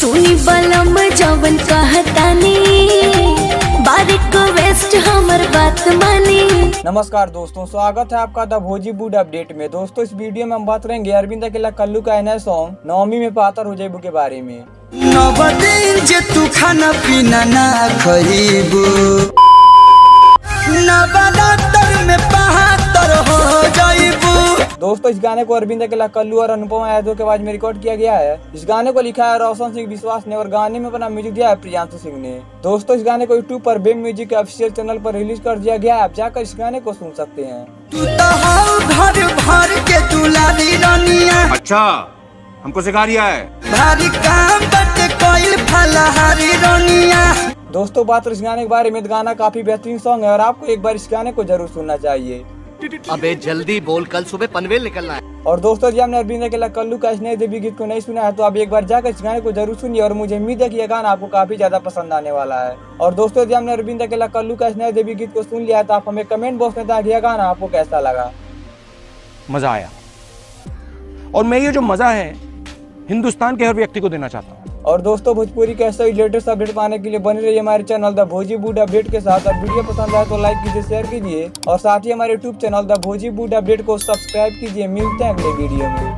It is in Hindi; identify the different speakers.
Speaker 1: सुनी बलम जवन कहतानी बारिक वेस्ट हमर बात मानी।
Speaker 2: नमस्कार दोस्तों, स्वागत है आपका द भोजीवुड अपडेट में। दोस्तों इस वीडियो में हम बात करेंगे अरविंद अकेला कल्लू का नया सॉन्ग नवमी में पातर हो जाइबू के बारे में।
Speaker 3: नवदिन जे तू खाना पीना ना खरीबू, नवरात्र में बहातर हो जाइबू।
Speaker 2: दोस्तों इस गाने को अरविंद अकेला कल्लू और अनुपमा यादव के आवाज में रिकॉर्ड किया गया है। इस गाने को लिखा है रोशन सिंह विश्वास ने और गाने में अपना म्यूजिक दिया है प्रियांशु सिंह ने। दोस्तों इस गाने को यूट्यूब पर बेम म्यूजिक के ऑफिशियल चैनल पर रिलीज कर दिया गया है। आप जाकर इस गाने को सुन सकते हैं।
Speaker 3: तू तो हो घर भर के दुलारी रानिया,
Speaker 4: अच्छा हमको सिखा रिया है,
Speaker 3: भारी काम बट कोई फलहारी रानिया।
Speaker 2: दोस्तों बात इस गाने के बारे में, गाना काफी बेहतरीन सॉन्ग है और आपको एक बार इस गाने को जरूर सुनना चाहिए।
Speaker 5: अबे जल्दी बोल, कल सुबह पनवेल निकलना है।
Speaker 2: और दोस्तों जी आपने अरविंद अकेला कल्लू का स्नेह देवी गीत को नहीं सुना है तो आप एक बार जाकर इस गाने को जरूर सुनिए और मुझे उम्मीद है कि यह गाना आपको काफी ज्यादा पसंद आने वाला है। और दोस्तों जी आपने अरविंद अकेला कल्लू का स्नेह देवी गीत को सुन लिया है तो आप हमें कमेंट बॉक्स में बताइए गाना आपको कैसा लगा।
Speaker 4: मजा आया और मैं ये जो मजा है हिंदुस्तान के हर व्यक्ति को देना चाहता हूँ।
Speaker 2: और दोस्तों भोजपुरी के ऐसे लेटेस्ट अपडेट पाने के लिए बने रहिए हमारे चैनल द भोजीवुड अपडेट के साथ। और वीडियो पसंद आए तो लाइक कीजिए, शेयर कीजिए और साथ ही हमारे यूट्यूब चैनल द भोजीवुड अपडेट को सब्सक्राइब कीजिए। मिलते हैं अगले वीडियो में।